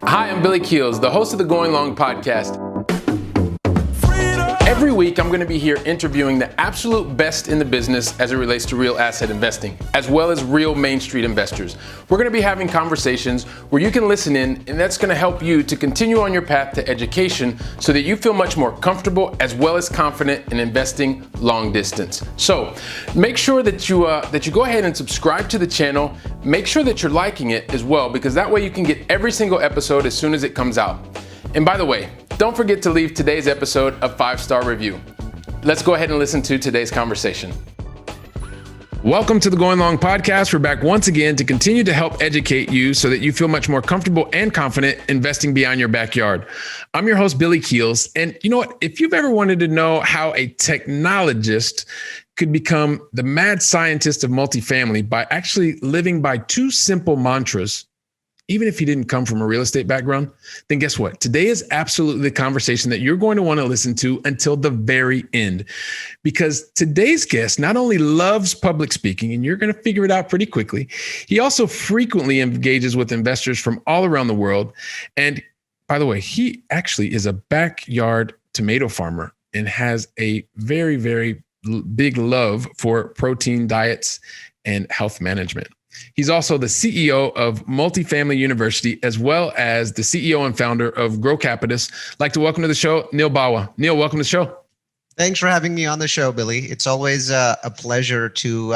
Hi, I'm Billy Keels, the host of the Going Long podcast. Every week, I'm going to be here interviewing the absolute best in the business as it relates to real asset investing, as well as real Main Street investors. We're going to be having conversations where you can listen in, and that's going to help you to continue on your path to education so that you feel much more comfortable as well as confident in investing long distance. So make sure that you go ahead and subscribe to the channel. Make sure that you're liking it as well, because that way you can get every single episode as soon as it comes out. And by the way, don't forget to leave today's episode a 5-star review. Let's go ahead and listen to today's conversation. Welcome to the Going Long podcast. We're back once again to continue to help educate you so that you feel much more comfortable and confident investing beyond your backyard. I'm your host, Billy Keels. And you know what? If you've ever wanted to know how a technologist could become the mad scientist of multifamily by actually living by 2 simple mantras, even if you didn't come from a real estate background, then guess what? Today is absolutely the conversation that you're going to want to listen to until the very end. Because today's guest not only loves public speaking, and you're going to figure it out pretty quickly, he also frequently engages with investors from all around the world. And by the way, he actually is a backyard tomato farmer and has a very, very big love for protein diets and health management. He's also the CEO of Multifamily University, as well as the CEO and founder of Grocapitus. I'd like to welcome to the show, Neal Bawa. Neal, welcome to the show. Thanks for having me on the show, Billy. It's always a pleasure to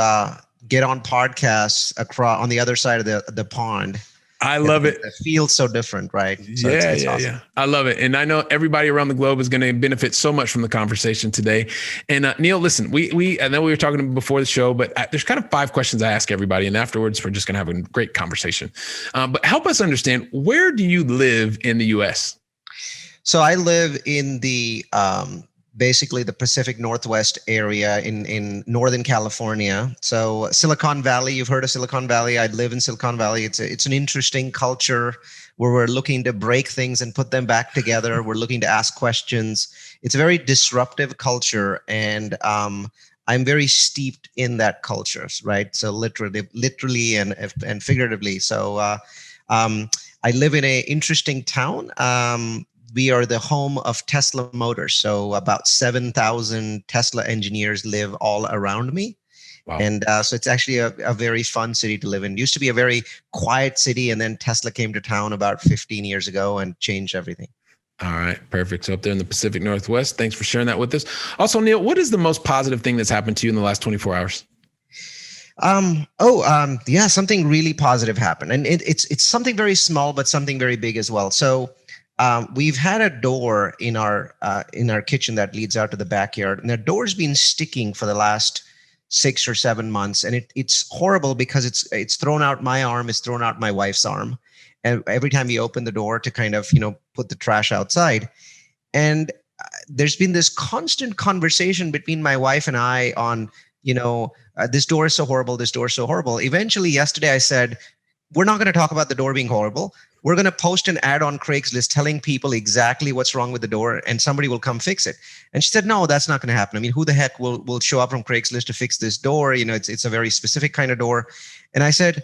get on podcasts across on the other side of the pond. I love it. It feels so different, right? So it's awesome. Yeah. I love it. And I know everybody around the globe is going to benefit so much from the conversation today. And Neal, listen, I know we were talking before the show, but there's kind of 5 questions I ask everybody. And afterwards, we're just going to have a great conversation. But help us understand, where do you live in the U.S.? So I live in the basically the Pacific Northwest area in Northern California. So Silicon Valley, you've heard of Silicon Valley. I live in Silicon Valley. It's an interesting culture where we're looking to break things and put them back together. We're looking to ask questions. It's a very disruptive culture, and I'm very steeped in that culture, right? So literally and figuratively. So I live in an interesting town. We are the home of Tesla Motors. So about 7,000 Tesla engineers live all around me. Wow. And so it's actually a very fun city to live in. It used to be a very quiet city, and then Tesla came to town about 15 years ago and changed everything. All right, perfect. So up there in the Pacific Northwest, thanks for sharing that with us. Also, Neal, what is the most positive thing that's happened to you in the last 24 hours? Something really positive happened. And it's something very small, but something very big as well. So we've had a door in our kitchen that leads out to the backyard, and the door's been sticking for the last 6 or 7 months, and it's horrible because it's thrown out my arm, it's thrown out my wife's arm, and every time we open the door to kind of put the trash outside, and there's been this constant conversation between my wife and I on this door is so horrible, this door is so horrible. Eventually, yesterday I said, we're not going to talk about the door being horrible. We're going to post an ad on Craigslist telling people exactly what's wrong with the door, and somebody will come fix it. And she said, no, that's not going to happen. I mean, who the heck will show up from Craigslist to fix this door? It's a very specific kind of door. And I said,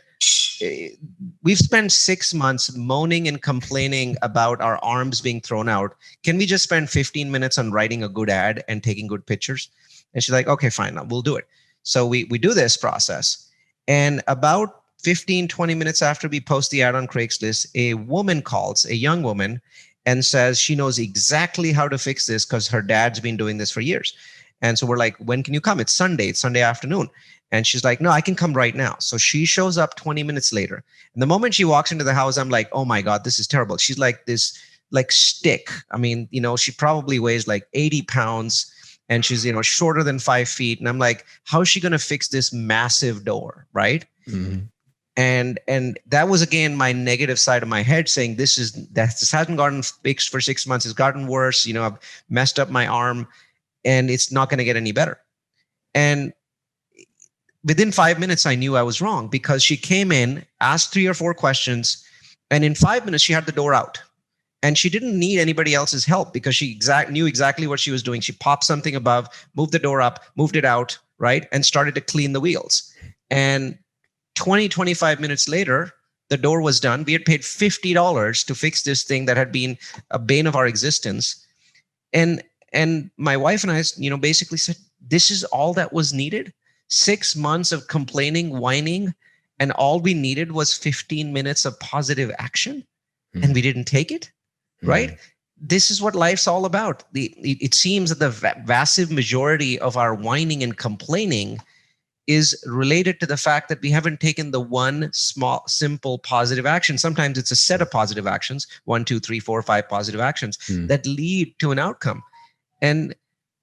we've spent 6 months moaning and complaining about our arms being thrown out. Can we just spend 15 minutes on writing a good ad and taking good pictures? And she's like, okay, fine, we'll do it. So we do this process. And about 15, 20 minutes after we post the ad on Craigslist, a woman calls, a young woman, and says she knows exactly how to fix this because her dad's been doing this for years. And so we're like, when can you come? It's Sunday afternoon. And she's like, no, I can come right now. So she shows up 20 minutes later. And the moment she walks into the house, I'm like, oh my God, this is terrible. She's like this stick. I mean, she probably weighs like 80 pounds. And she's, shorter than 5 feet. And I'm like, how is she going to fix this massive door? Right. Mm-hmm. And that was, again, my negative side of my head saying this hasn't gotten fixed for 6 months. It's gotten worse. I've messed up my arm and it's not going to get any better. And within 5 minutes, I knew I was wrong because she came in, asked 3 or 4 questions, and in 5 minutes, she had the door out. And she didn't need anybody else's help because she knew exactly what she was doing. She popped something above, moved the door up, moved it out, right? And started to clean the wheels. And 20, 25 minutes later, The door was done. We had paid $50 to fix this thing that had been a bane of our existence. And my wife and I, basically said, this is all that was needed. 6 months of complaining, whining, and all we needed was 15 minutes of positive action, and we didn't take it, right? This is what life's all about. It seems that the vast majority of our whining and complaining is related to the fact that we haven't taken the one small, simple positive action. Sometimes it's a set of positive actions, 1, 2, 3, 4, 5 positive actions that lead to an outcome. And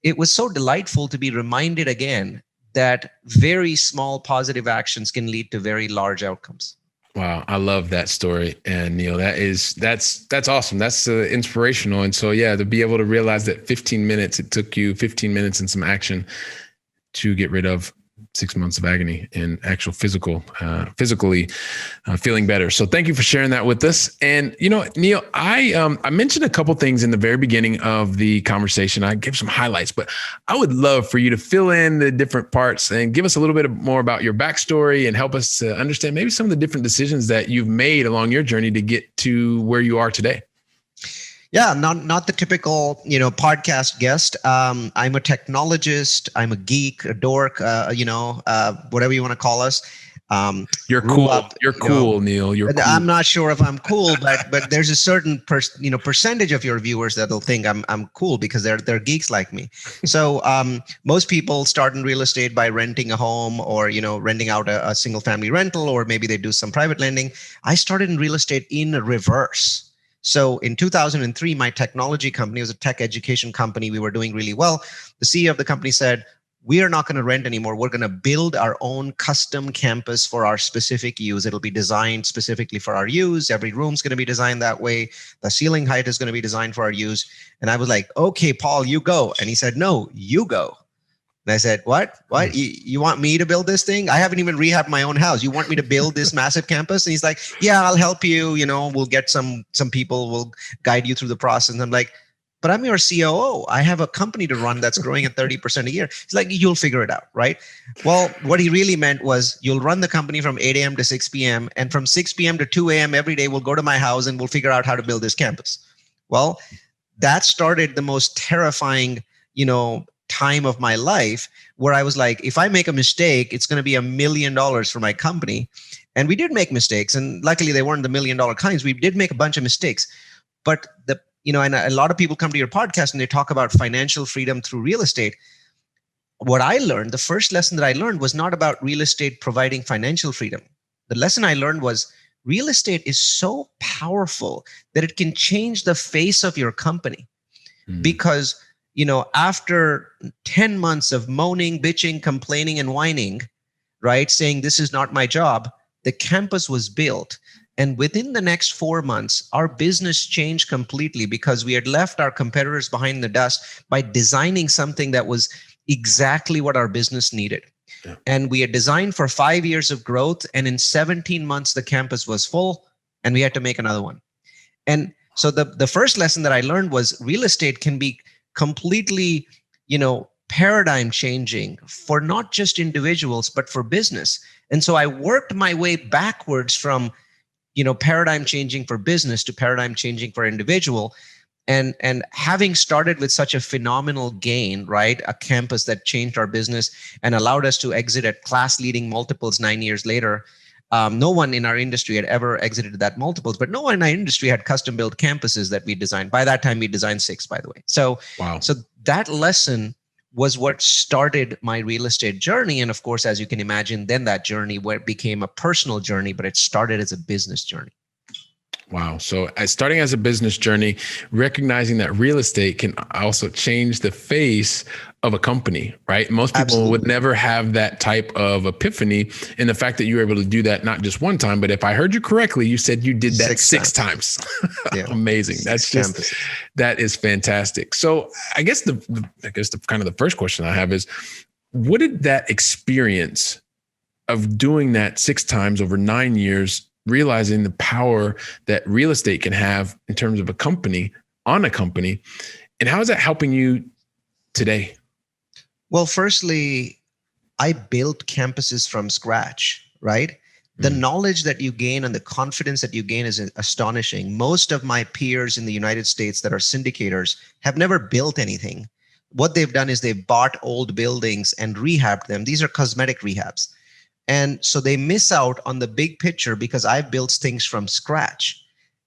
it was so delightful to be reminded again that very small positive actions can lead to very large outcomes. Wow. I love that story. And Neal, that's awesome. That's inspirational. And so, yeah, to be able to realize that 15 minutes, it took you 15 minutes and some action to get rid of 6 months of agony and actual physically feeling better. So thank you for sharing that with us. And, Neal, I mentioned a couple things in the very beginning of the conversation. I gave some highlights, but I would love for you to fill in the different parts and give us a little bit more about your backstory and help us to understand maybe some of the different decisions that you've made along your journey to get to where you are today. Yeah, not the typical, podcast guest. I'm a technologist. I'm a geek, a dork, whatever you want to call us. You're cool. You're cool, Neal. You're cool. I'm not sure if I'm cool, but there's a certain percentage of your viewers that'll think I'm cool because they're geeks like me. So most people start in real estate by renting a home or renting out a single family rental, or maybe they do some private lending. I started in real estate in reverse. So in 2003, my technology company was a tech education company. We were doing really well. The CEO of the company said, we are not going to rent anymore. We're going to build our own custom campus for our specific use. It'll be designed specifically for our use. Every room's going to be designed that way. The ceiling height is going to be designed for our use. And I was like, okay, Paul, you go. And he said, no, you go. And I said, what? You want me to build this thing? I haven't even rehabbed my own house. You want me to build this massive campus? And he's like, yeah, I'll help you. We'll get some people, will guide you through the process. And I'm like, but I'm your COO. I have a company to run that's growing at 30% a year. He's like, you'll figure it out, right? Well, what he really meant was you'll run the company from 8 a.m. to 6 p.m. And from 6 p.m. to 2 a.m. every day, we'll go to my house and we'll figure out how to build this campus. Well, that started the most terrifying, time of my life, where I was like, if I make a mistake, it's going to be $1 million for my company. And we did make mistakes. And luckily they weren't the $1 million kinds. We did make a bunch of mistakes. But and a lot of people come to your podcast and they talk about financial freedom through real estate. What I learned, the first lesson that I learned was not about real estate providing financial freedom. The lesson I learned was real estate is so powerful that it can change the face of your company. Because after 10 months of moaning, bitching, complaining, and whining, right, saying this is not my job, the campus was built. And within the next 4 months, our business changed completely because we had left our competitors behind the dust by designing something that was exactly what our business needed. Yeah. And we had designed for 5 years of growth. And in 17 months, the campus was full and we had to make another one. And so the first lesson that I learned was real estate can be completely, paradigm changing for not just individuals, but for business. And so I worked my way backwards from, paradigm changing for business to paradigm changing for individual. And having started with such a phenomenal gain, right? A campus that changed our business and allowed us to exit at class leading multiples 9 years later. No one in our industry had ever exited that multiples, but no one in our industry had custom built campuses that we designed. By that time, we designed 6, by the way. So, wow. So that lesson was what started my real estate journey. And of course, as you can imagine, then that journey where it became a personal journey, but it started as a business journey. Wow. So starting as a business journey, recognizing that real estate can also change the face of a company, right? Most people Absolutely. Would never have that type of epiphany. And the fact that you were able to do that, not just one time, but if I heard you correctly, you said you did that six times. Yeah. Amazing. That's just, that is fantastic. So I guess the kind of the first question I have is, what did that experience of doing that 6 times over 9 years, realizing the power that real estate can have in terms of a company, on a company, and how is that helping you today? Well, firstly, I built campuses from scratch, right? The knowledge that you gain and the confidence that you gain is astonishing. Most of my peers in the United States that are syndicators have never built anything. What they've done is they've bought old buildings and rehabbed them. These are cosmetic rehabs. And so they miss out on the big picture because I've built things from scratch.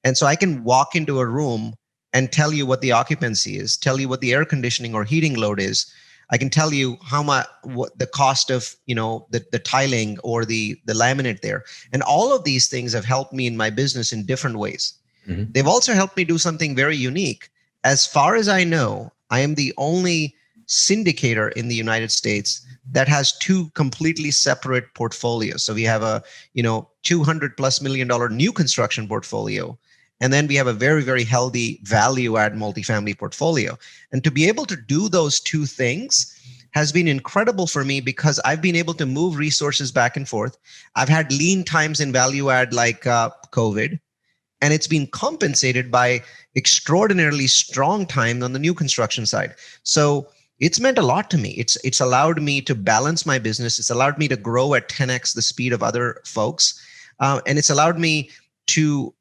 And so I can walk into a room and tell you what the occupancy is, tell you what the air conditioning or heating load is. I can tell you how much, what the cost of, the tiling or the laminate there. And all of these things have helped me in my business in different ways. Mm-hmm. They've also helped me do something very unique. As far as I know, I am the only syndicator in the United States that has two completely separate portfolios. So we have a, $200+ million new construction portfolio. And then we have a very, very healthy value add multifamily portfolio. And to be able to do those two things has been incredible for me because I've been able to move resources back and forth. I've had lean times in value add like COVID, and it's been compensated by extraordinarily strong time on the new construction side. So it's meant a lot to me. It's allowed me to balance my business. It's allowed me to grow at 10x the speed of other folks. And it's allowed me to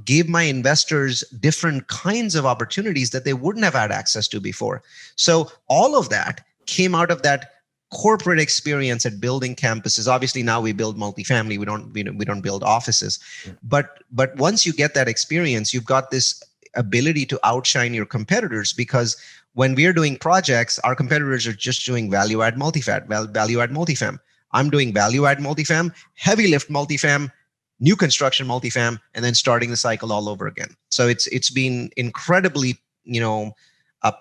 give my investors different kinds of opportunities that they wouldn't have had access to before. So all of that came out of that corporate experience at building campuses. Obviously, now we build multifamily. We don't build offices. But once you get that experience, you've got this ability to outshine your competitors, because when we're doing projects, our competitors are just doing value add multifam. I'm doing value add multifam, heavy lift multifam, new construction multifam, and then starting the cycle all over again. So it's been incredibly,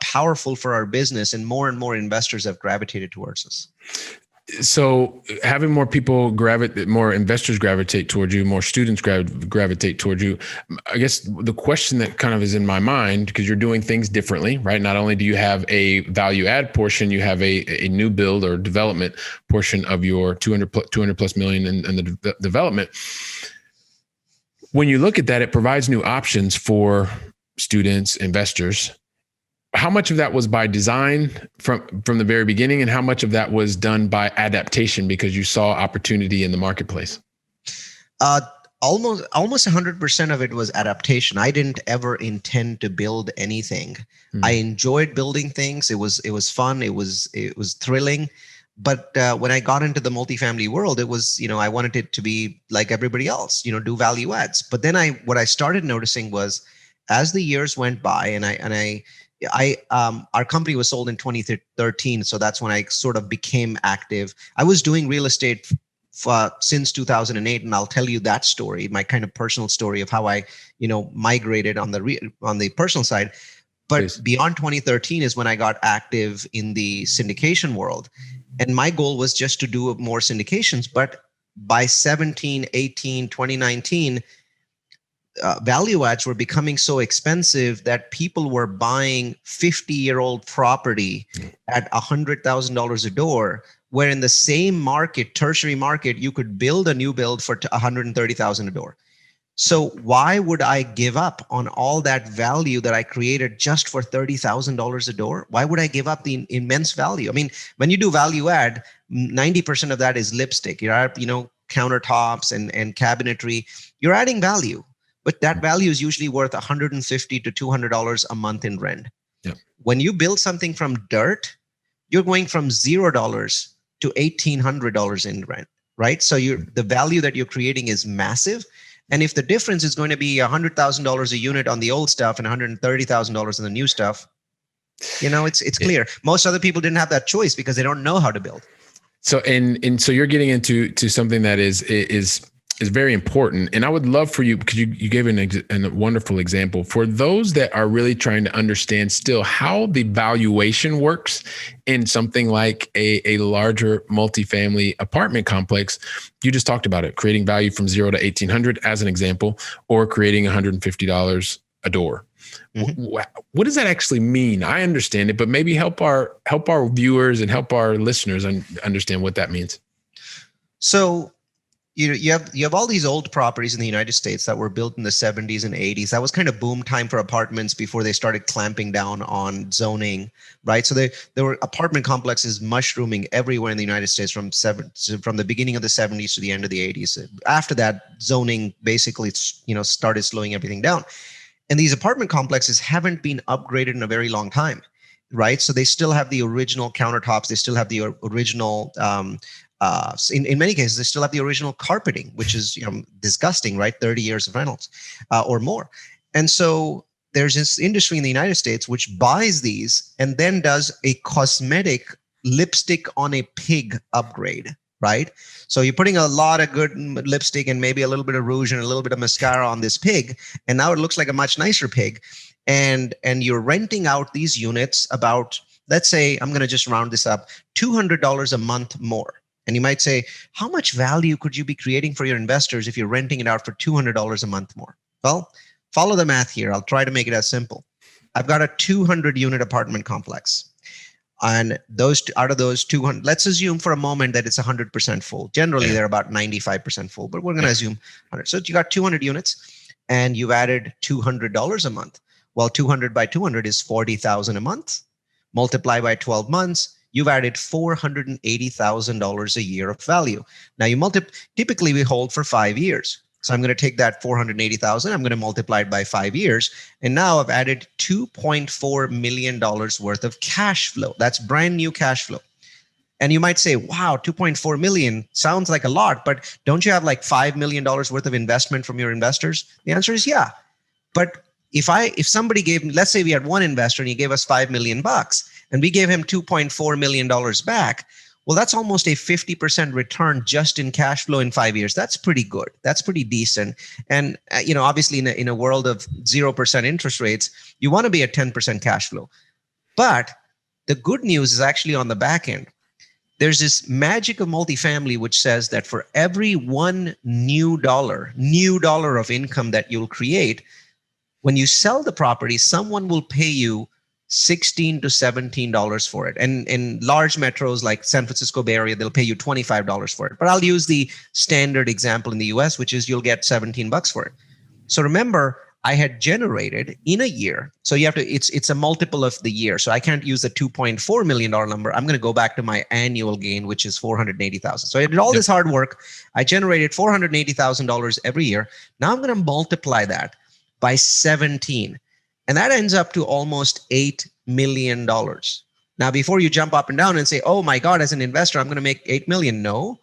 powerful for our business, and more investors have gravitated towards us. So having more people more investors gravitate towards you, more students gravitate towards you. I guess the question that kind of is in my mind, because you're doing things differently, right? Not only do you have a value add portion, you have a new build or development portion of your 200+ million in the development. When you look at that, it provides new options for students, investors. How much of that was by design from the very beginning, and how much of that was done by adaptation because you saw opportunity in the marketplace? Almost 100% of it was adaptation. I didn't ever intend to build anything. I enjoyed building things. It was fun. It was thrilling. But when I got into the multifamily world, it was, I wanted it to be like everybody else, do value adds. But then what I started noticing was, as the years went by, and our company was sold in 2013. So that's when I sort of became active. I was doing real estate since 2008. And I'll tell you that story, my kind of personal story of how I, migrated on the personal side. But Please. Beyond 2013 is when I got active in the syndication world. And my goal was just to do more syndications. But by 17, 18, 2019, value adds were becoming so expensive that people were buying 50-year-old property at $100,000 a door, where in the same market, tertiary market, you could build a new build for $130,000 a door. So why would I give up on all that value that I created just for $30,000 a door? Why would I give up the immense value? I mean, when you do value add, 90% of that is lipstick. You're, countertops and cabinetry. You're adding value, but that value is usually worth $150 to $200 a month in rent. Yep. When you build something from dirt, you're going from $0 to $1,800 in rent, right? So the value that you're creating is massive. And if the difference is going to be $100,000 a unit on the old stuff and $130,000 on the new stuff, it's clear. Most other people didn't have that choice because they don't know how to build. So and so you're getting into something that is very important. And I would love for you, because you gave a wonderful example for those that are really trying to understand still how the valuation works in something like a larger multifamily apartment complex. You just talked about it, creating value from $0 to $1,800 as an example, or creating $150 a door. Mm-hmm. What does that actually mean? I understand it, but maybe help our viewers and help our listeners understand what that means. So you have all these old properties in the United States that were built in the 70s and 80s. That was kind of boom time for apartments before they started clamping down on zoning, right? So there were apartment complexes mushrooming everywhere in the United States from the beginning of the 70s to the end of the 80s. After that, zoning basically started slowing everything down. And these apartment complexes haven't been upgraded in a very long time, right? So they still have the original countertops. They still have the original in many cases, they still have the original carpeting, which is disgusting, right? 30 years of rentals or more. And so there's this industry in the United States which buys these and then does a cosmetic lipstick on a pig upgrade, right? So you're putting a lot of good lipstick and maybe a little bit of rouge and a little bit of mascara on this pig, and now it looks like a much nicer pig. And you're renting out these units about, let's say, I'm going to just round this up, $200 a month more. And you might say, how much value could you be creating for your investors if you're renting it out for $200 a month more? Well, follow the math here. I'll try to make it as simple. I've got a 200 unit apartment complex. And out of those 200, let's assume for a moment that it's 100% full. Generally, they're about 95% full, but we're going to assume 100. So you got 200 units and you've added $200 a month. Well, 200 by 200 is $40,000 a month. Multiply by 12 months. You've added $480,000 a year of value. Now typically we hold for 5 years. So I'm going to take that 480,000, I'm going to multiply it by 5 years. And now I've added $2.4 million worth of cash flow. That's brand new cash flow. And you might say, wow, 2.4 million sounds like a lot, but don't you have like $5 million worth of investment from your investors? The answer is yeah. But if somebody gave me, let's say we had one investor and he gave us $5 million and we gave him $2.4 million back, well, that's almost a 50% return just in cash flow in 5 years. That's pretty good. That's pretty decent. And, obviously in a world of 0% interest rates, you want to be at 10% cash flow. But the good news is actually on the back end. There's this magic of multifamily, which says that for every one new dollar of income that you'll create, when you sell the property, someone will pay you $16 to $17 for it. And in large metros like San Francisco Bay Area, they'll pay you $25 for it. But I'll use the standard example in the US, which is you'll get $17 for it. So remember, I had generated in a year. So you have to, it's a multiple of the year. So I can't use the $2.4 million number. I'm going to go back to my annual gain, which is $480,000. So I did all this hard work. I generated $480,000 every year. Now I'm going to multiply that by 17. And that ends up to almost $8 million. Now, before you jump up and down and say, oh my God, as an investor, I'm going to make $8 million. No.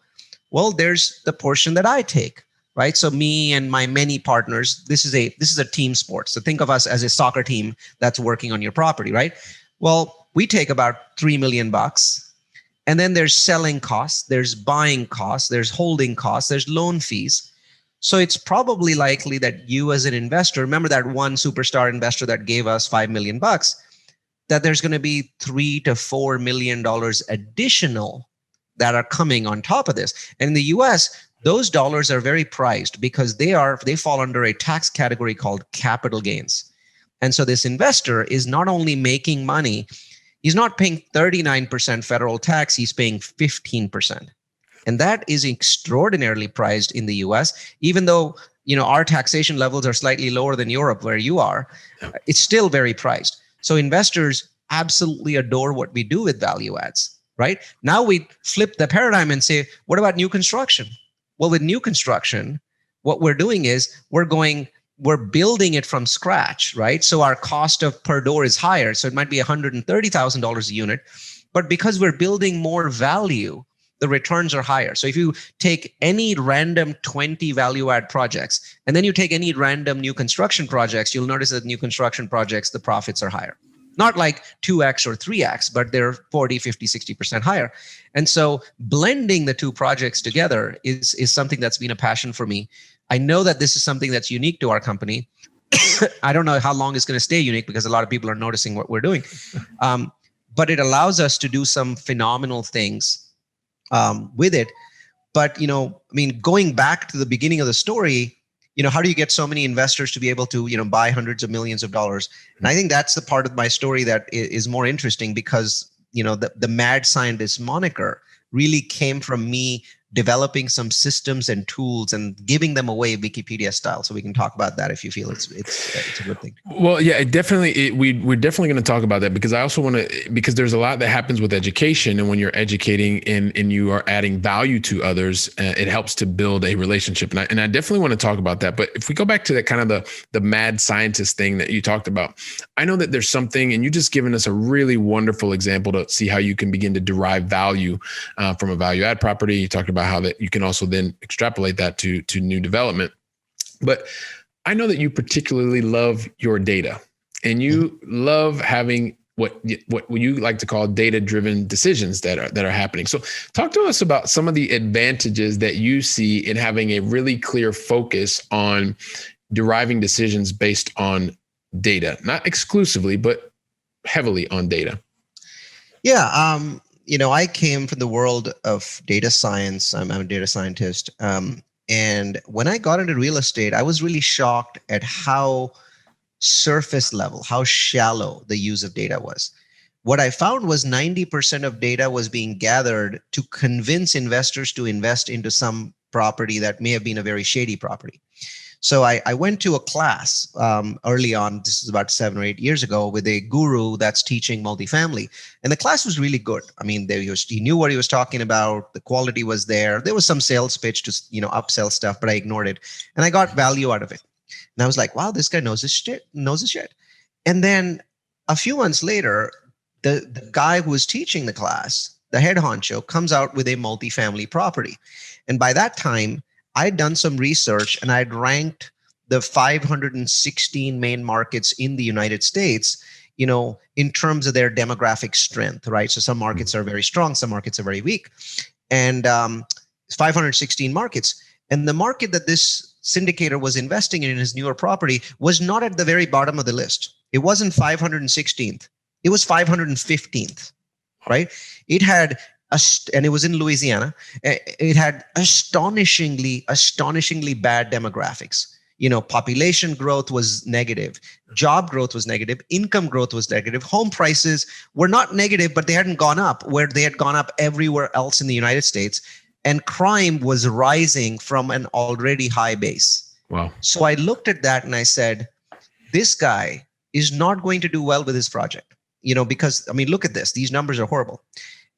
Well, there's the portion that I take, right? So me and my many partners, this is a team sport. So think of us as a soccer team that's working on your property, right? Well, we take about $3 million. And then there's selling costs, there's buying costs, there's holding costs, there's loan fees. So it's probably likely that you as an investor, remember that one superstar investor that gave us $5 million, that there's going to be $3 to $4 million additional that are coming on top of this. And in the US, those dollars are very prized because they fall under a tax category called capital gains. And so this investor is not only making money, he's not paying 39% federal tax, he's paying 15%. And that is extraordinarily prized in the US, even though, our taxation levels are slightly lower than Europe where you are, it's still very prized. So investors absolutely adore what we do with value adds, right? Now we flip the paradigm and say, what about new construction? Well, with new construction, what we're doing is we're building it from scratch, right? So our cost of per door is higher. So it might be $130,000 a unit, but because we're building more value, the returns are higher. So if you take any random 20 value add projects, and then you take any random new construction projects, you'll notice that new construction projects, the profits are higher. Not like 2x or 3x, but they're 40, 50, 60% higher. And so blending the two projects together is something that's been a passion for me. I know that this is something that's unique to our company. I don't know how long it's going to stay unique because a lot of people are noticing what we're doing. But it allows us to do some phenomenal things with it. But, going back to the beginning of the story, how do you get so many investors to be able to, buy hundreds of millions of dollars? And I think that's the part of my story that is more interesting because, the mad scientist moniker really came from me developing some systems and tools and giving them away Wikipedia style. So we can talk about that if you feel it's a good thing. Well, yeah, we're definitely going to talk about that, because I also want to, because there's a lot that happens with education, and when you're educating and you are adding value to others, it helps to build a relationship. And I definitely want to talk about that. But if we go back to that kind of the mad scientist thing that you talked about, I know that there's something, and you just given us a really wonderful example to see how you can begin to derive value from a value add property. You talked about how that you can also then extrapolate that to new development. But I know that you particularly love your data, and you love having what you like to call data-driven decisions that are happening. So talk to us about some of the advantages that you see in having a really clear focus on deriving decisions based on data, not exclusively, but heavily on data. Yeah. I came from the world of data science. I'm a data scientist. And when I got into real estate, I was really shocked at how surface level, how shallow the use of data was. What I found was 90% of data was being gathered to convince investors to invest into some property that may have been a very shady property. So I went to a class early on, this is about 7 or 8 years ago, with a guru that's teaching multifamily. And the class was really good. I mean, he knew what he was talking about. The quality was there. There was some sales pitch to, upsell stuff, but I ignored it. And I got value out of it. And I was like, wow, this guy knows his shit. And then a few months later, the guy who was teaching the class, the head honcho, comes out with a multifamily property. And by that time, I'd done some research and I'd ranked the 516 main markets in the United States, in terms of their demographic strength, right? So some markets are very strong, some markets are very weak. And 516 markets. And the market that this syndicator was investing in his newer property was not at the very bottom of the list. It wasn't 516th. It was 515th, right? It had and it was in Louisiana. It had astonishingly bad demographics. Population growth was negative, job growth was negative, income growth was negative, home prices were not negative, but they hadn't gone up where they had gone up everywhere else in the United States. And crime was rising from an already high base. Wow. So I looked at that and I said, this guy is not going to do well with his project, because, look at this. These numbers are horrible.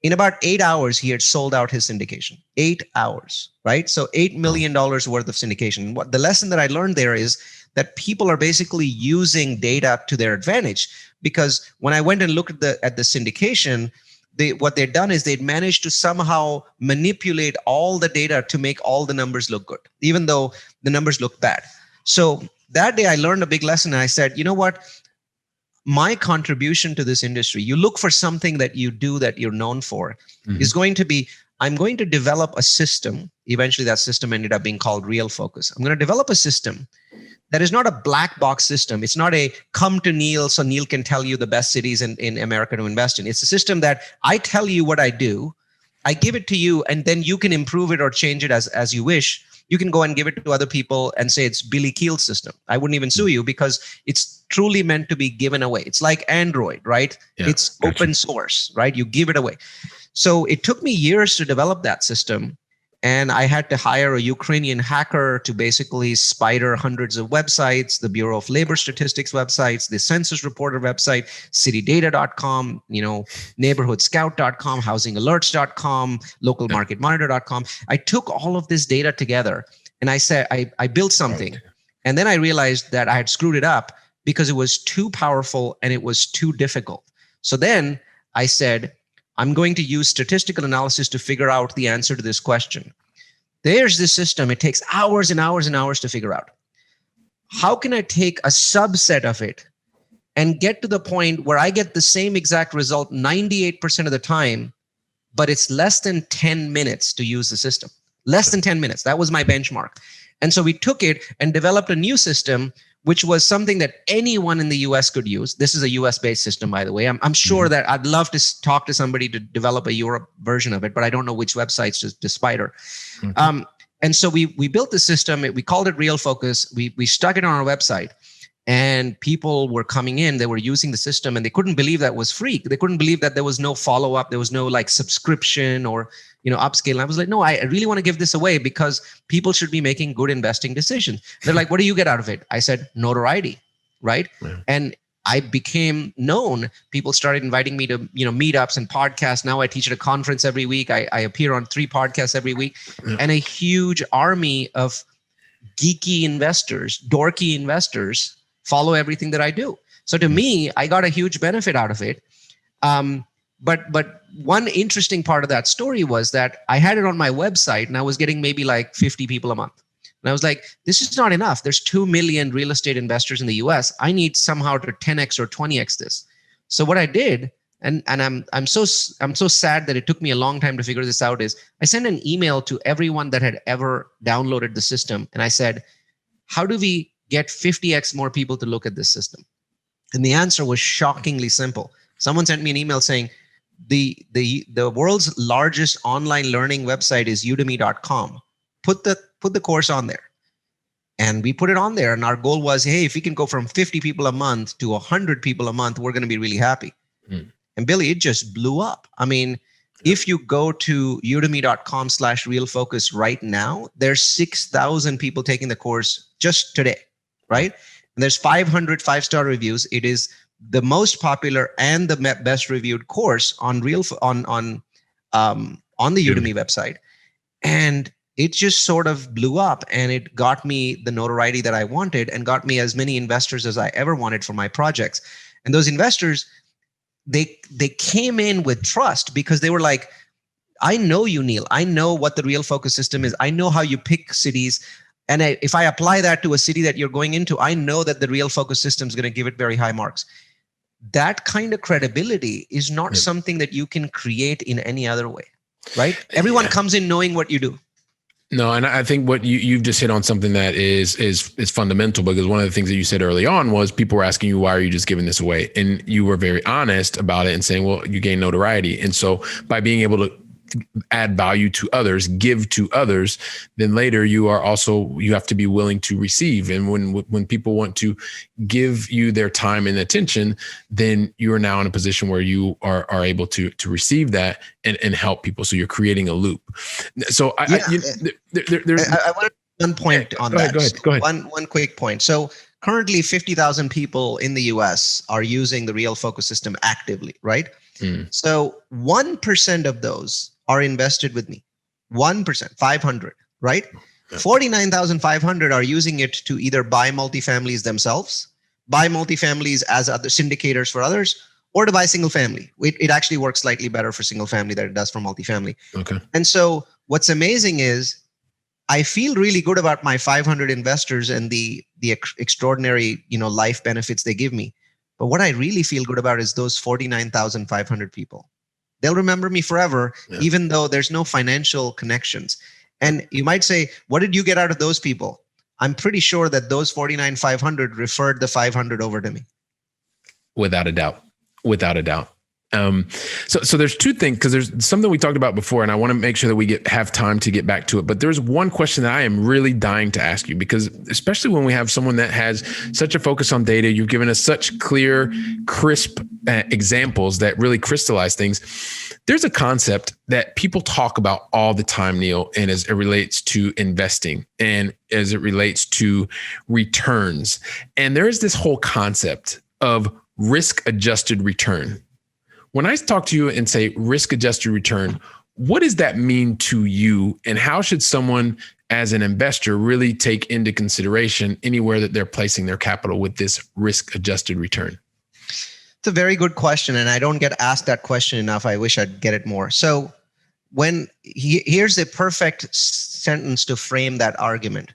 In about 8 hours, he had sold out his syndication. 8 hours, right? So $8 million worth of syndication. What the lesson that I learned there is that people are basically using data to their advantage, because when I went and looked at the syndication, what they'd done is they'd managed to somehow manipulate all the data to make all the numbers look good, even though the numbers look bad. So that day I learned a big lesson. And I said, you know what? My contribution to this industry, you look for something that you do that you're known for, is going to be, I'm going to develop a system. Eventually that system ended up being called Real Focus. I'm going to develop a system that is not a black box system. It's not a come to Neal so Neal can tell you the best cities in America to invest in. It's a system that I tell you what I do, I give it to you, and then you can improve it or change it as you wish. You can go and give it to other people and say it's Billy Keel's system. I wouldn't even sue you because it's truly meant to be given away. It's like Android, right? Yeah, it's open source, right? You give it away. So it took me years to develop that system. And I had to hire a Ukrainian hacker to basically spider hundreds of websites, the Bureau of Labor Statistics websites, the Census Reporter website, citydata.com, neighborhoodscout.com, housingalerts.com, localmarketmonitor.com. I took all of this data together and I said, I built something. And then I realized that I had screwed it up because it was too powerful and it was too difficult. So then I said, I'm going to use statistical analysis to figure out the answer to this question. There's this system. It takes hours and hours and hours to figure out. How can I take a subset of it and get to the point where I get the same exact result 98% of the time, but it's less than 10 minutes to use the system? Less than 10 minutes. That was my benchmark. And so we took it and developed a new system, which was something that anyone in the US could use. This is a US-based system, by the way. I'm sure that I'd love to talk to somebody to develop a Europe version of it, but I don't know which websites to spider. And so we built the system. We called it Real Focus. We stuck it on our website. And people were coming in, they were using the system, and they couldn't believe that was free. They couldn't believe that there was no follow-up, there was no like subscription or upscale. And I was like, no, I really want to give this away because people should be making good investing decisions. They're like, what do you get out of it? I said, notoriety, right? Yeah. And I became known. People started inviting me to meetups and podcasts. Now I teach at a conference every week. I appear on 3 podcasts every week, and a huge army of geeky investors, dorky investors follow everything that I do. So to me, I got a huge benefit out of it. But one interesting part of that story was that I had it on my website and I was getting maybe like 50 people a month. And I was like, this is not enough. There's 2 million real estate investors in the US. I need somehow to 10x or 20x this. So what I did, and I'm so sad that it took me a long time to figure this out, is I sent an email to everyone that had ever downloaded the system. And I said, how do we get 50x more people to look at this system? And the answer was shockingly simple. Someone sent me an email saying, the world's largest online learning website is udemy.com. Put the course on there. And we put it on there. And our goal was, hey, if we can go from 50 people a month to 100 people a month, we're going to be really happy. And Billy, it just blew up. I mean, if you go to udemy.com/realfocus right now, there's 6,000 people taking the course just today, right? And there's 500 5-star reviews. It is the most popular and the best reviewed course on the Udemy website. And it just sort of blew up, and it got me the notoriety that I wanted and got me as many investors as I ever wanted for my projects. And those investors, they came in with trust because they were like, I know you, Neal. I know what the Real Focus system is. I know how you pick cities. And if I apply that to a city that you're going into, I know that the Real Focus system is going to give it very high marks. That kind of credibility is not something that you can create in any other way, right? Everyone comes in knowing what you do. No, and I think what you've just hit on something that is fundamental, because one of the things that you said early on was people were asking you, why are you just giving this away? And you were very honest about it and saying, well, you gain notoriety. And so by being able to add value to others, give to others, then later you have to be willing to receive. And when people want to give you their time and attention, then you are now in a position where you are able to receive that and help people. So you're creating a loop. So I want one point on that. Go ahead. One quick point. So currently 50,000 people in the US are using the Real Focus system actively, right? So 1% of those are invested with me. 1%, 500, right? 49,500 are using it to either buy multifamilies themselves, buy multifamilies as other syndicators for others, or to buy single family. It actually works slightly better for single family than it does for multifamily. Okay. And so what's amazing is I feel really good about my 500 investors and the extraordinary, life benefits they give me. But what I really feel good about is those 49,500 people. They'll remember me forever, even though there's no financial connections. And you might say, what did you get out of those people? I'm pretty sure that those 49,500 referred the 500 over to me. Without a doubt. So there's two things, because there's something we talked about before, and I want to make sure that we have time to get back to it. But there's one question that I am really dying to ask you, because especially when we have someone that has such a focus on data, you've given us such clear, crisp examples that really crystallize things. There's a concept that people talk about all the time, Neal, and as it relates to investing and as it relates to returns. And there is this whole concept of risk-adjusted return. When I talk to you and say risk-adjusted return, what does that mean to you? And how should someone as an investor really take into consideration anywhere that they're placing their capital with this risk-adjusted return? It's a very good question. And I don't get asked that question enough. I wish I'd get it more. So here's the perfect sentence to frame that argument.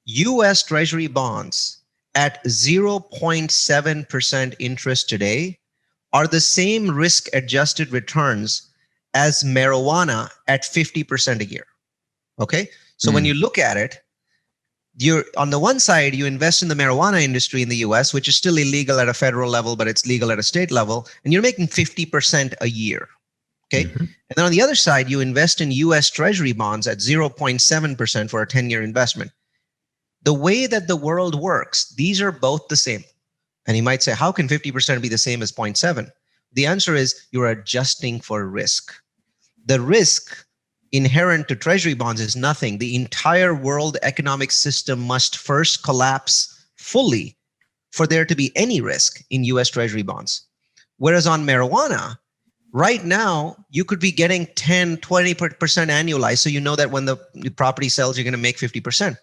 US Treasury bonds at 0.7% interest today are the same risk-adjusted returns as marijuana at 50% a year. Okay? So when you look at it, you're on the one side, you invest in the marijuana industry in the US, which is still illegal at a federal level, but it's legal at a state level, and you're making 50% a year. Okay? And then on the other side, you invest in US Treasury bonds at 0.7% for a 10-year investment. The way that the world works, these are both the same. And you might say, how can 50% be the same as 0.7? The answer is you're adjusting for risk. The risk inherent to treasury bonds is nothing. The entire world economic system must first collapse fully for there to be any risk in US treasury bonds. Whereas on marijuana, right now, you could be getting 10, 20% annualized. So you know that when the property sells, you're going to make 50%.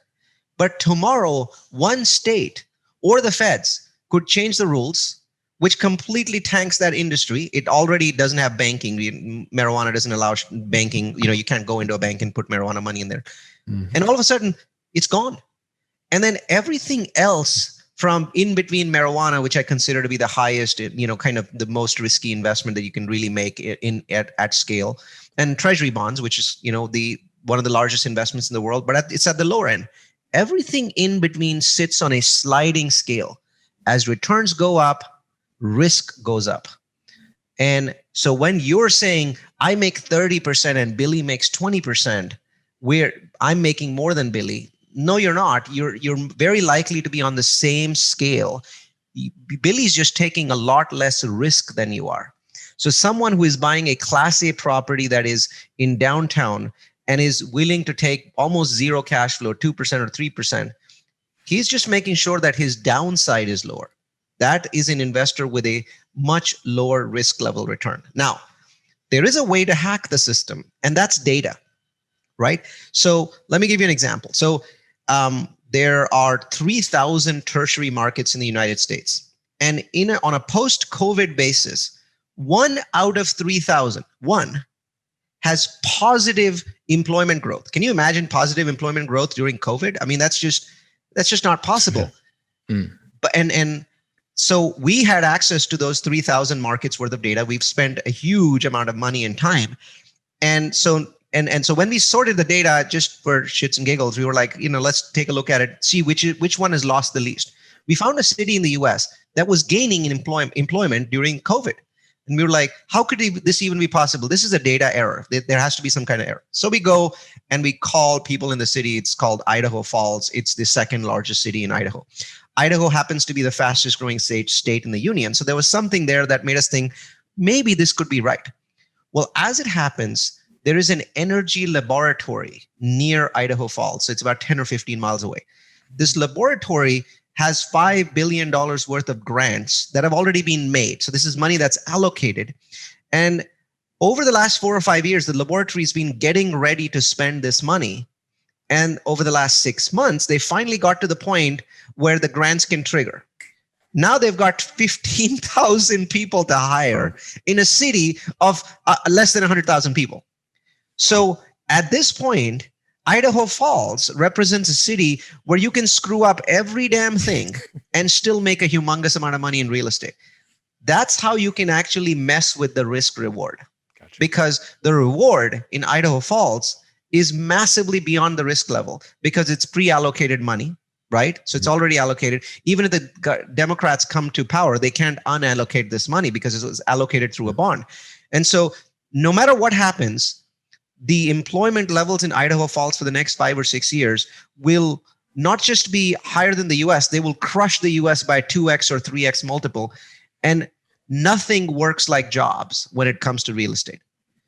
But tomorrow, one state or the feds could change the rules, which completely tanks that industry. It already doesn't have banking. Marijuana doesn't allow banking. You can't go into a bank and put marijuana money in there. Mm-hmm. And all of a sudden, it's gone. And then everything else from in between marijuana, which I consider to be the highest, kind of the most risky investment that you can really make at scale, and treasury bonds, which is, one of the largest investments in the world, but it's at the lower end. Everything in between sits on a sliding scale. As returns go up, risk goes up. And so when you're saying, I make 30% and Billy makes 20%, where I'm making more than Billy, no, you're not. You're very likely to be on the same scale. Billy's just taking a lot less risk than you are. So someone who is buying a Class A property that is in downtown and is willing to take almost zero cash flow, 2% or 3%, he's just making sure that his downside is lower. That is an investor with a much lower risk level return. Now, there is a way to hack the system, and that's data, right? So let me give you an example. So there are 3,000 tertiary markets in the United States. And on a post-COVID basis, 1 out of 3,000, has positive employment growth. Can you imagine positive employment growth during COVID? I mean, that's just not possible. Yeah. Mm. But and so we had access to those 3,000 markets worth of data. We've spent a huge amount of money and time. And so when we sorted the data just for shits and giggles, we were like, let's take a look at it, see which one has lost the least. We found a city in the US that was gaining in employment during COVID. And we were like, how could this even be possible? This is a data error. There has to be some kind of error. So we go and we call people in the city. It's called Idaho Falls. It's the second largest city in Idaho. Idaho happens to be the fastest growing state in the union. So there was something there that made us think, maybe this could be right. Well, as it happens, there is an energy laboratory near Idaho Falls. So it's about 10 or 15 miles away. This laboratory has $5 billion worth of grants that have already been made. So this is money that's allocated. And over the last 4 or 5 years, the laboratory's been getting ready to spend this money. And over the last 6 months, they finally got to the point where the grants can trigger. Now they've got 15,000 people to hire in a city of less than 100,000 people. So at this point, Idaho Falls represents a city where you can screw up every damn thing and still make a humongous amount of money in real estate. That's how you can actually mess with the risk reward. Gotcha. Because the reward in Idaho Falls is massively beyond the risk level because it's pre-allocated money, right? So it's already allocated. Even if the Democrats come to power, they can't unallocate this money because it was allocated through a bond. And so no matter what happens, the employment levels in Idaho Falls for the next 5 or 6 years will not just be higher than the US, they will crush the US by 2x or 3x multiple. And nothing works like jobs when it comes to real estate.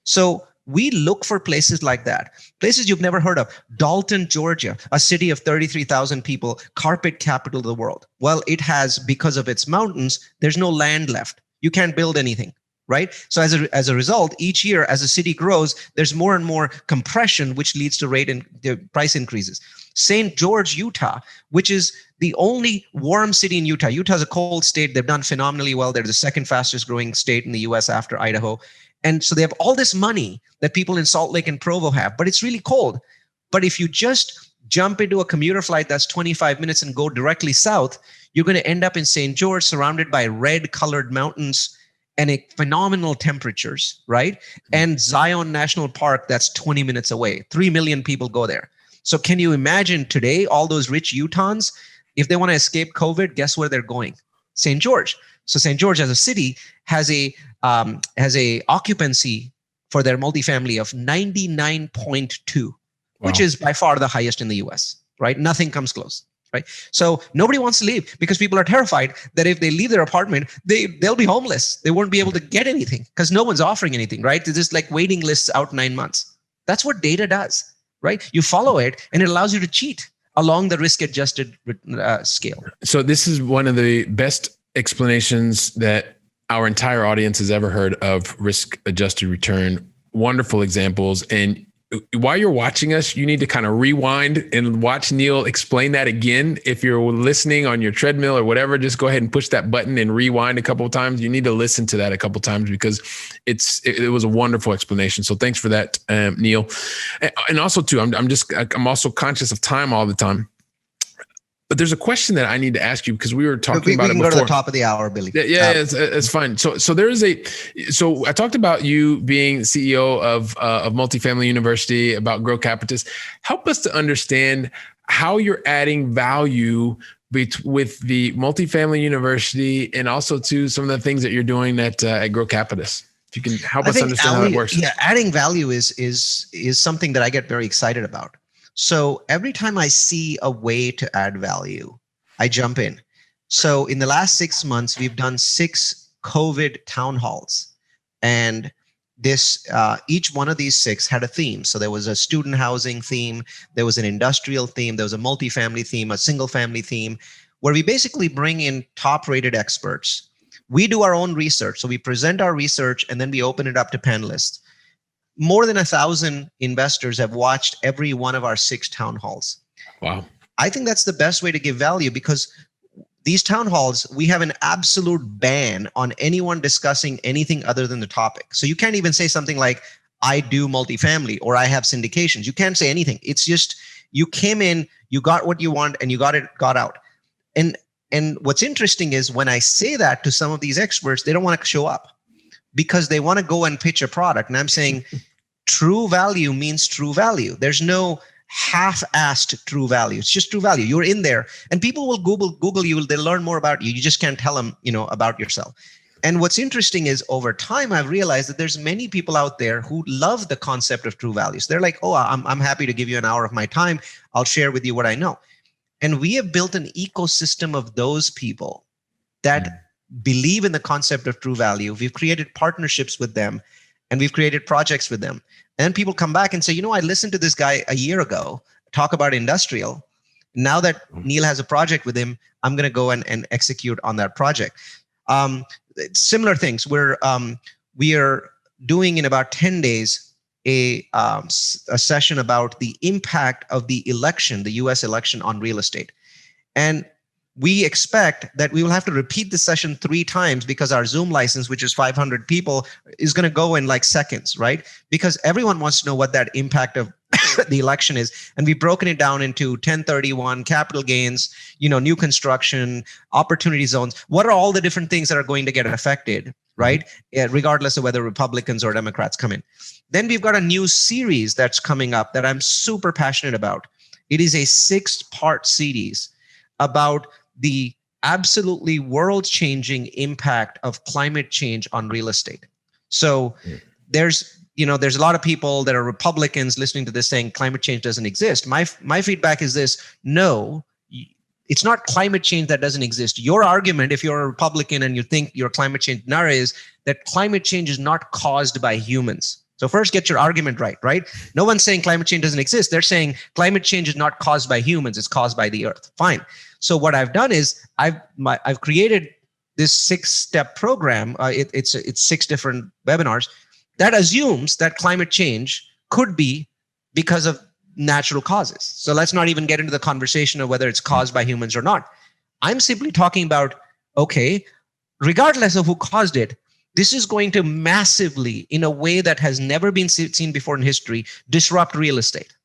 So we look for places like that, places you've never heard of. Dalton, Georgia, a city of 33,000 people, carpet capital of the world. Well, it has, because of its mountains, there's no land left. You can't build anything. Right? So as a result, each year as a city grows, there's more and more compression, which leads to rate and price increases. St. George, Utah, which is the only warm city in Utah. Utah's a cold state. They've done phenomenally well. They're the second fastest growing state in the US after Idaho. And so they have all this money that people in Salt Lake and Provo have, but it's really cold. But if you just jump into a commuter flight that's 25 minutes and go directly south, you're going to end up in St. George surrounded by red colored mountains and phenomenal temperatures, right? And Zion National Park, that's 20 minutes away. 3 million people go there. So can you imagine today, all those rich Utahns, if they want to escape COVID, guess where they're going? St. George. So St. George as a city has a occupancy for their multifamily of 99.2, which is by far the highest in the US, right? Nothing comes close. right? So nobody wants to leave because people are terrified that if they leave their apartment, they'll be homeless. They won't be able to get anything because no one's offering anything, right? There's just like waiting lists out 9 months. That's what data does, right? You follow it and it allows you to cheat along the risk-adjusted scale. So this is one of the best explanations that our entire audience has ever heard of risk-adjusted return. Wonderful examples. And while you're watching us, you need to kind of rewind and watch Neal explain that again. If you're listening on your treadmill or whatever, just go ahead and push that button and rewind a couple of times. You need to listen to that a couple of times because it was a wonderful explanation. So thanks for that, Neal. And also too, I'm also conscious of time all the time. But there's a question that I need to ask you because we were talking about it before. We can go to the top of the hour, Billy. Yeah, it's fine. So I talked about you being CEO of Multifamily University, about Grocapitus. Help us to understand how you're adding value with the Multifamily University and also to some of the things that you're doing at Grocapitus. If you can help us understand how it works. Yeah, adding value is something that I get very excited about. So every time I see a way to add value, I jump in. So in the last 6 months, we've done 6 COVID town halls, and each one of these 6 had a theme. So there was a student housing theme, there was an industrial theme, there was a multifamily theme, a single family theme, where we basically bring in top-rated experts. We do our own research. So we present our research and then we open it up to panelists. More than 1,000 investors have watched every one of our 6 town halls. Wow. I think that's the best way to give value because these town halls, we have an absolute ban on anyone discussing anything other than the topic. So you can't even say something like, I do multifamily or I have syndications. You can't say anything. It's just, you came in, you got what you want and you got out. And what's interesting is when I say that to some of these experts, they don't want to show up because they want to go and pitch a product. And I'm saying, true value means true value. There's no half-assed true value. It's just true value. You're in there and people will Google you. They'll learn more about you. You just can't tell them, about yourself. And what's interesting is over time, I've realized that there's many people out there who love the concept of true values. They're like, oh, I'm happy to give you an hour of my time. I'll share with you what I know. And we have built an ecosystem of those people that believe in the concept of true value. We've created partnerships with them and we've created projects with them. And people come back and say, I listened to this guy a year ago talk about industrial. Now that Neal has a project with him, I'm going to go and execute on that project. Similar things. We are doing in about 10 days a session about the impact of the election, the US election on real estate. And we expect that we will have to repeat the session 3 times because our Zoom license, which is 500 people, is going to go in like seconds, right? Because everyone wants to know what that impact of the election is. And we've broken it down into 1031, capital gains, new construction, opportunity zones. What are all the different things that are going to get affected, right? Regardless of whether Republicans or Democrats come in. Then we've got a new series that's coming up that I'm super passionate about. It is a 6-part series about the absolutely world-changing impact of climate change on real estate. So there's a lot of people that are Republicans listening to this saying climate change doesn't exist. My feedback is this: no, it's not climate change that doesn't exist. Your argument, if you're a Republican and you think your climate change denier, is that climate change is not caused by humans. So first get your argument right? No one's saying climate change doesn't exist. They're saying climate change is not caused by humans, it's caused by the earth. Fine. So what I've done is I've created this 6-step program. It's 6 different webinars that assumes that climate change could be because of natural causes. So let's not even get into the conversation of whether it's caused by humans or not. I'm simply talking about, okay, regardless of who caused it, this is going to massively, in a way that has never been seen before in history, disrupt real estate,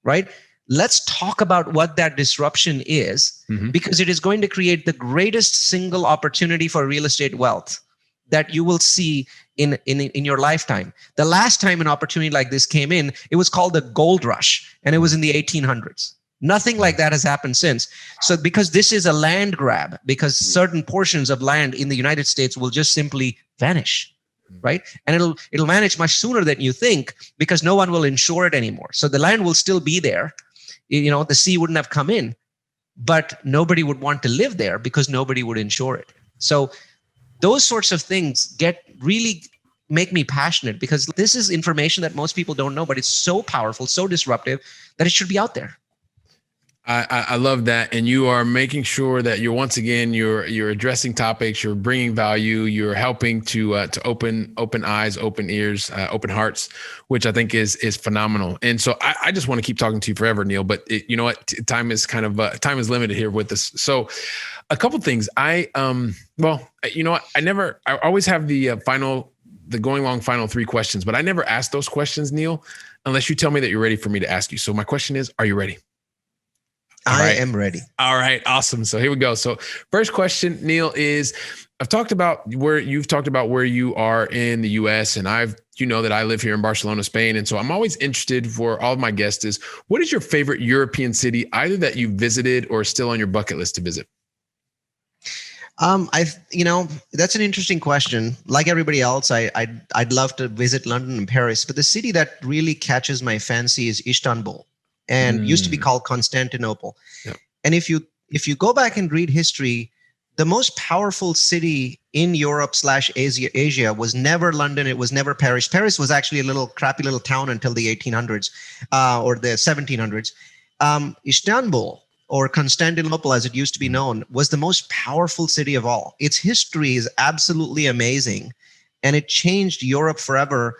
right? Let's talk about what that disruption is, because it is going to create the greatest single opportunity for real estate wealth that you will see in your lifetime. The last time an opportunity like this came in, it was called the gold rush, and it was in the 1800s. Nothing like that has happened since. So because this is a land grab, because certain portions of land in the United States will just simply vanish, right? And it'll vanish much sooner than you think because no one will insure it anymore. So the land will still be there. The sea wouldn't have come in, but nobody would want to live there because nobody would insure it. So those sorts of things really make me passionate, because this is information that most people don't know, but it's so powerful, so disruptive, that it should be out there. I love that. And you are making sure that you're addressing topics, you're bringing value, you're helping to open eyes, open ears, open hearts, which I think is phenomenal. And so I just want to keep talking to you forever, Neal, but you know what? Time is limited here with us. So a couple things I always have the going long final 3 questions, but I never ask those questions, Neal, unless you tell me that you're ready for me to ask you. So my question is, are you ready? I am ready. All right. Awesome. So here we go. So first question, Neal, is you've talked about where you are in the US, and that I live here in Barcelona, Spain. And so I'm always interested, for all of my guests, is what is your favorite European city, either that you visited or still on your bucket list to visit? That's an interesting question. Like everybody else, I'd love to visit London and Paris, but the city that really catches my fancy is Istanbul, and used to be called Constantinople. Yep. And if you go back and read history, the most powerful city in Europe/Asia was never London. It was never Paris. Paris was actually a crappy little town until the 1800s or the 1700s. Istanbul, or Constantinople as it used to be known, was the most powerful city of all. Its history is absolutely amazing, and it changed Europe forever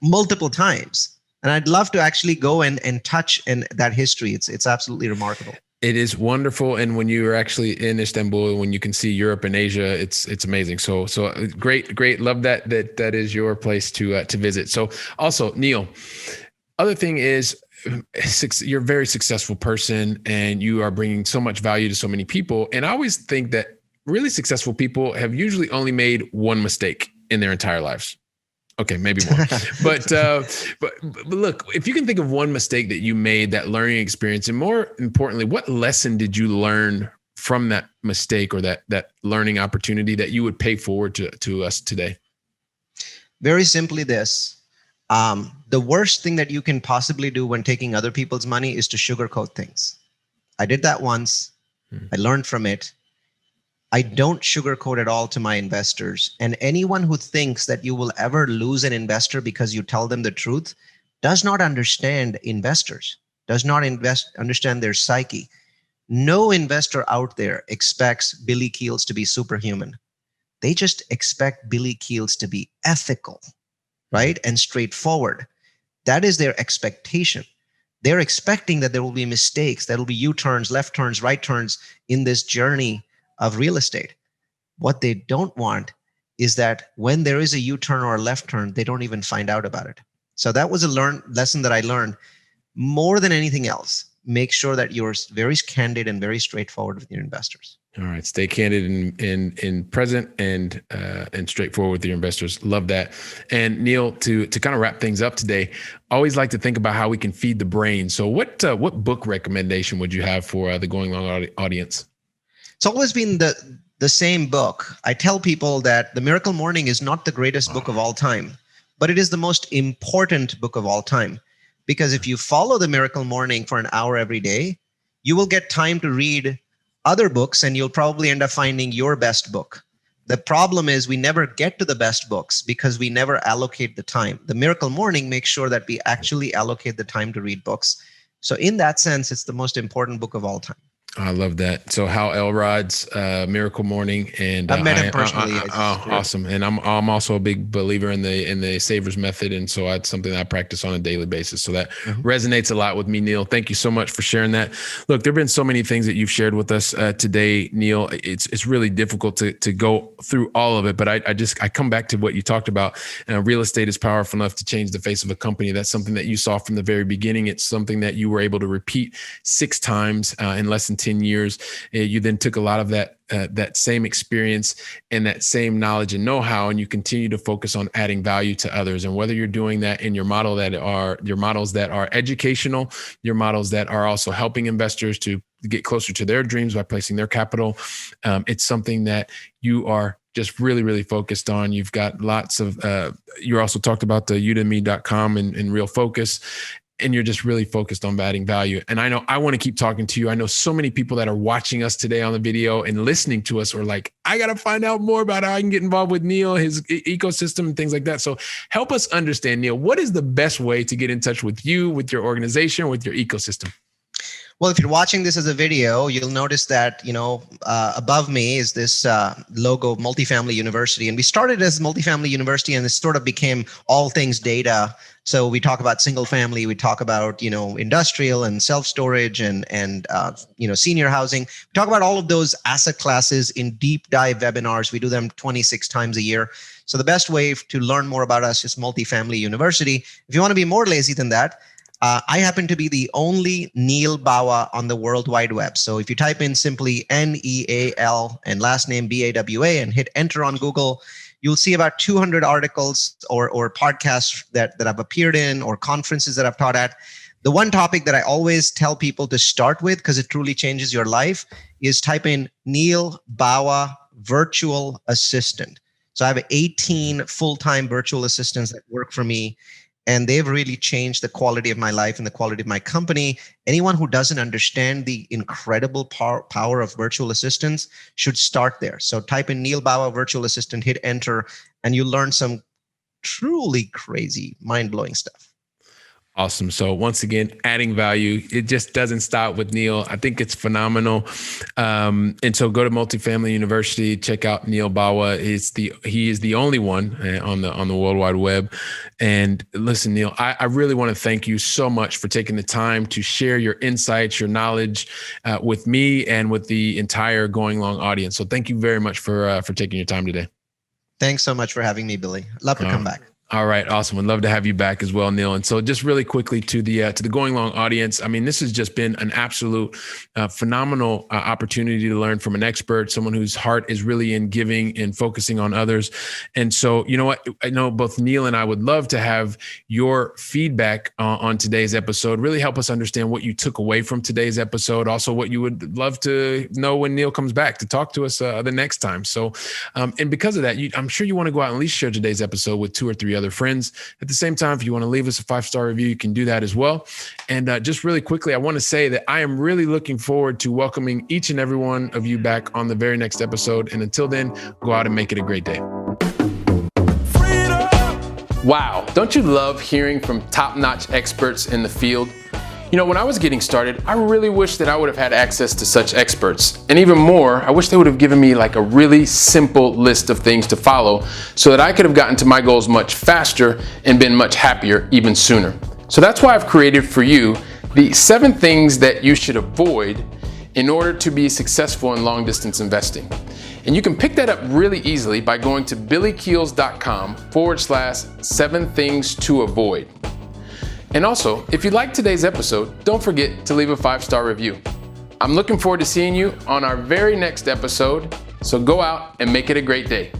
multiple times. And I'd love to actually go and touch that history. It's absolutely remarkable. It is wonderful. And when you are actually in Istanbul, when you can see Europe and Asia, it's amazing. So great. Love that is your place to visit. So also, Neal, other thing is, you're a very successful person and you are bringing so much value to so many people. And I always think that really successful people have usually only made one mistake in their entire lives. Okay, maybe more. but look, if you can think of one mistake that you made, that learning experience, and more importantly, what lesson did you learn from that mistake or that learning opportunity that you would pay forward to us today? Very simply this. The worst thing that you can possibly do when taking other people's money is to sugarcoat things. I did that once. I learned from it. I don't sugarcoat at all to my investors. And anyone who thinks that you will ever lose an investor because you tell them the truth does not understand investors, does not understand their psyche. No investor out there expects Billy Keels to be superhuman. They just expect Billy Keels to be ethical, right? And straightforward. That is their expectation. They're expecting that there will be mistakes, there will be U-turns, left turns, right turns in this journey of real estate. What they don't want is that when there is a U-turn or a left turn, they don't even find out about it. So that was a lesson that I learned. More than anything else, make sure that you're very candid and very straightforward with your investors. All right. Stay candid in present and straightforward with your investors. Love that. And Neal, to kind of wrap things up today, I always like to think about how we can feed the brain. So what book recommendation would you have for the Going Long audience? It's always been the same book. I tell people that The Miracle Morning is not the greatest book of all time, but it is the most important book of all time. Because if you follow The Miracle Morning for an hour every day, you will get time to read other books and you'll probably end up finding your best book. The problem is we never get to the best books because we never allocate the time. The Miracle Morning makes sure that we actually allocate the time to read books. So in that sense, it's the most important book of all time. I love that. So Hal Elrod's Miracle Morning, and I met him personally. Awesome. And I'm also a big believer in the Savers method, and so it's something that I practice on a daily basis. So that resonates a lot with me, Neal. Thank you so much for sharing that. Look, there've been so many things that you've shared with us today, Neal. It's really difficult to go through all of it, but I come back to what you talked about. Real estate is powerful enough to change the face of a company. That's something that you saw from the very beginning. It's something that you were able to repeat 6 times in less than 10 years. You then took a lot of that same experience and that same knowledge and know-how, and you continue to focus on adding value to others. And whether you're doing that in your models that are educational, your models that are also helping investors to get closer to their dreams by placing their capital, it's something that you are just really, really focused on. You've got lots of, you also talked about the udemy.com and Real Focus. and you're just really focused on adding value. And I know I want to keep talking to you. I know so many people that are watching us today on the video and listening to us are like, I got to find out more about how I can get involved with Neal, his ecosystem and things like that. So help us understand, Neal, what is the best way to get in touch with you, with your organization, with your ecosystem? Well, if you're watching this as a video, you'll notice that, above me is this logo, Multifamily University. And we started as Multifamily University, and it sort of became all things data. So we talk about single family, we talk about, industrial and self-storage and senior housing. We talk about all of those asset classes in deep dive webinars. We do them 26 times a year. So the best way to learn more about us is Multifamily University. If you want to be more lazy than that, I happen to be the only Neal Bawa on the World Wide Web. So if you type in simply Neal and last name Bawa and hit enter on Google, you'll see about 200 articles or podcasts that I've appeared in or conferences that I've taught at. The one topic that I always tell people to start with, because it truly changes your life, is type in Neal Bawa virtual assistant. So I have 18 full-time virtual assistants that work for me. And they've really changed the quality of my life and the quality of my company. Anyone who doesn't understand the incredible power of virtual assistants should start there. So type in Neal Bawa virtual assistant, hit enter, and you'll learn some truly crazy, mind-blowing stuff. Awesome. So once again, adding value, it just doesn't stop with Neal. I think it's phenomenal. And so go to Multifamily University, check out Neal Bawa. He is the only one on the World Wide Web. And listen, Neal, I really want to thank you so much for taking the time to share your insights, your knowledge with me and with the entire Going Long audience. So thank you very much for taking your time today. Thanks so much for having me, Billy. Love to come back. All right. Awesome. Would love to have you back as well, Neal. And so just really quickly to the Going Long audience. I mean, this has just been an absolute phenomenal opportunity to learn from an expert, someone whose heart is really in giving and focusing on others. And so, you know what, I know both Neal and I would love to have your feedback on today's episode, really help us understand what you took away from today's episode. Also what you would love to know when Neal comes back to talk to us the next time. So, and because of that, I'm sure you want to go out and at least share today's episode with 2 or 3 other friends. At the same time, if you want to leave us a 5-star review, you can do that as well. And just really quickly, I want to say that I am really looking forward to welcoming each and every one of you back on the very next episode. And until then, go out and make it a great day. Wow. Don't you love hearing from top-notch experts in the field? You know, when I was getting started, I really wish that I would have had access to such experts. And even more, I wish they would have given me like a really simple list of things to follow so that I could have gotten to my goals much faster and been much happier even sooner. So that's why I've created for you the 7 things that you should avoid in order to be successful in long distance investing. And you can pick that up really easily by going to billykeels.com/7 things to avoid. And also, if you liked today's episode, don't forget to leave a 5-star review. I'm looking forward to seeing you on our very next episode, so go out and make it a great day.